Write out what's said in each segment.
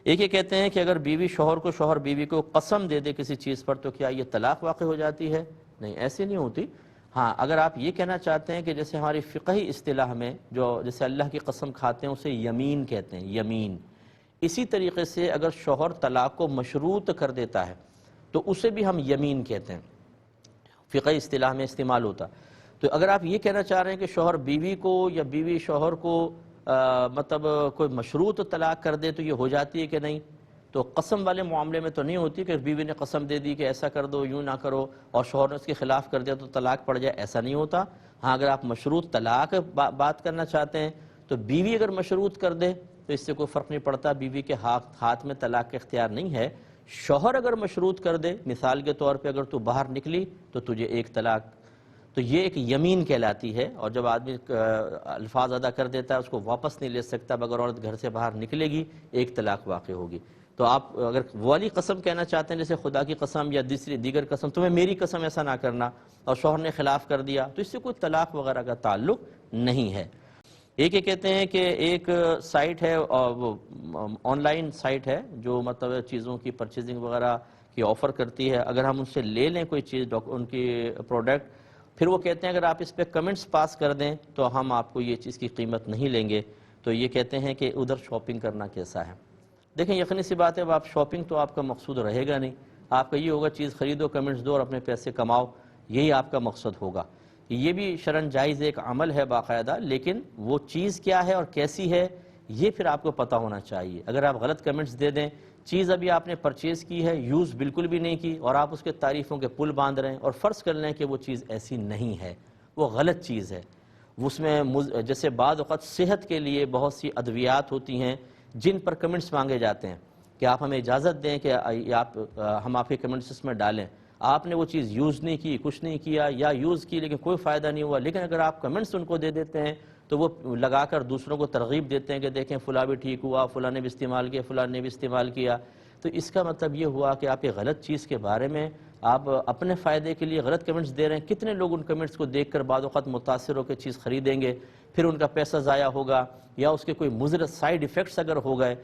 ایک یہ کہتے ہیں کہ اگر بیوی شوہر بیوی کو قسم دے دے کسی چیز پر تو کیا یہ طلاق واقع ہو جاتی ہے؟ نہیں، ایسے نہیں ہوتی۔ ہاں، اگر آپ یہ کہنا چاہتے ہیں کہ جیسے ہماری فقہی اصطلاح میں جو جیسے اللہ کی قسم کھاتے ہیں اسے یمین کہتے ہیں، یمین، اسی طریقے سے اگر شوہر طلاق کو مشروط کر دیتا ہے تو اسے بھی ہم یمین کہتے ہیں، فقہی اصطلاح میں استعمال ہوتا۔ تو اگر آپ یہ کہنا چاہ رہے ہیں کہ شوہر بیوی کو یا بیوی شوہر کو مطلب کوئی مشروط طلاق کر دے تو یہ ہو جاتی ہے کہ نہیں، تو قسم والے معاملے میں تو نہیں ہوتی کہ بیوی نے قسم دے دی کہ ایسا کر دو، یوں نہ کرو، اور شوہر نے اس کے خلاف کر دیا تو طلاق پڑ جائے، ایسا نہیں ہوتا۔ ہاں، اگر آپ مشروط طلاق بات کرنا چاہتے ہیں تو بیوی اگر مشروط کر دے تو اس سے کوئی فرق نہیں پڑتا، بیوی کے ہاتھ میں طلاق کا اختیار نہیں ہے۔ شوہر اگر مشروط کر دے، مثال کے طور پہ اگر تو باہر نکلی تو تجھے ایک طلاق، تو یہ ایک یمین کہلاتی ہے، اور جب آدمی الفاظ ادا کر دیتا ہے اس کو واپس نہیں لے سکتا، اگر عورت گھر سے باہر نکلے گی ایک طلاق واقع ہوگی۔ تو آپ اگر وہ والی قسم کہنا چاہتے ہیں جیسے خدا کی قسم یا دیگر قسم، تمہیں میری قسم ایسا نہ کرنا، اور شوہر نے خلاف کر دیا، تو اس سے کوئی طلاق وغیرہ کا تعلق نہیں ہے۔ ایک یہ کہتے ہیں کہ ایک سائٹ ہے، وہ آن لائن سائٹ ہے جو مطلب چیزوں کی پرچیزنگ وغیرہ کی آفر کرتی ہے، اگر ہم ان سے لے لیں کوئی چیز ان کی پروڈکٹ، پھر وہ کہتے ہیں اگر آپ اس پہ کمنٹس پاس کر دیں تو ہم آپ کو یہ چیز کی قیمت نہیں لیں گے، تو یہ کہتے ہیں کہ ادھر شاپنگ کرنا کیسا ہے؟ دیکھیں، یقینی سی بات ہے، اب آپ شاپنگ تو آپ کا مقصود رہے گا نہیں، آپ کا یہ ہوگا چیز خریدو، کمنٹس دو اور اپنے پیسے کماؤ، یہی آپ کا مقصد ہوگا۔ یہ بھی شرعاً جائز ایک عمل ہے باقاعدہ، لیکن وہ چیز کیا ہے اور کیسی ہے یہ پھر آپ کو پتہ ہونا چاہیے۔ اگر آپ غلط کمنٹس دے دیں، چیز ابھی آپ نے پرچیز کی ہے، یوز بالکل بھی نہیں کی، اور آپ اس کے تعریفوں کے پل باندھ رہے ہیں، اور فرض کر لیں کہ وہ چیز ایسی نہیں ہے، وہ غلط چیز ہے، اس میں جیسے بعض اوقات صحت کے لیے بہت سی ادویات ہوتی ہیں جن پر کمنٹس مانگے جاتے ہیں کہ آپ ہمیں اجازت دیں کہ ہم آپ کے کمنٹس اس میں ڈالیں، آپ نے وہ چیز یوز نہیں کی، کچھ نہیں کیا، یا یوز کی لیکن کوئی فائدہ نہیں ہوا، لیکن اگر آپ کمنٹس ان کو دے دیتے ہیں تو وہ لگا کر دوسروں کو ترغیب دیتے ہیں کہ دیکھیں فلاں بھی ٹھیک ہوا، فلاں نے بھی استعمال کیا، فلاں نے بھی استعمال کیا، تو اس کا مطلب یہ ہوا کہ آپ یہ غلط چیز کے بارے میں آپ اپنے فائدے کے لیے غلط کمنٹس دے رہے ہیں۔ کتنے لوگ ان کمنٹس کو دیکھ کر بعض اوقات متاثر ہو کے چیز خریدیں گے، پھر ان کا پیسہ ضائع ہوگا، یا اس کے کوئی مضر سائیڈ ایفیکٹس اگر ہو گئے،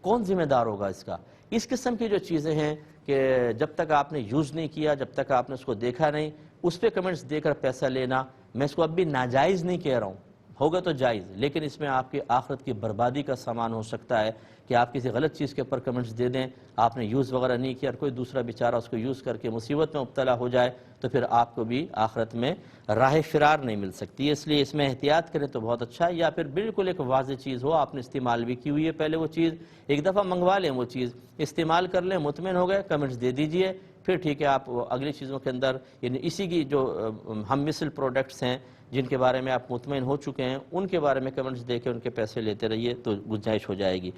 کون ذمہ دار ہوگا اس کا؟ اس قسم کی جو چیزیں ہیں کہ جب تک آپ نے یوز نہیں کیا، جب تک آپ نے اس کو دیکھا نہیں، اس پہ کمنٹس دے کر پیسہ لینا، میں اس کو اب بھی ناجائز نہیں کہہ رہا ہوں، ہوگا تو جائز، لیکن اس میں آپ کی آخرت کی بربادی کا سامان ہو سکتا ہے کہ آپ کسی غلط چیز کے اوپر کمنٹس دے دیں، آپ نے یوز وغیرہ نہیں کیا اور کوئی دوسرا بیچارہ اس کو یوز کر کے مصیبت میں مبتلا ہو جائے، تو پھر آپ کو بھی آخرت میں راہ فرار نہیں مل سکتی۔ اس لیے اس میں احتیاط کریں تو بہت اچھا ہے، یا پھر بالکل ایک واضح چیز ہو، آپ نے استعمال بھی کی ہوئی ہے پہلے وہ چیز، ایک دفعہ منگوا لیں، وہ چیز استعمال کر لیں، مطمئن ہو گئے، کمنٹس دے دیجئے، پھر ٹھیک ہے، آپ اگلی چیزوں کے اندر یعنی اسی کی جو ہم مثل پروڈکٹس ہیں جن کے بارے میں آپ مطمئن ہو چکے ہیں ان کے بارے میں کمنٹس دے کے ان کے پیسے لیتے رہیے تو گنجائش ہو جائے گی۔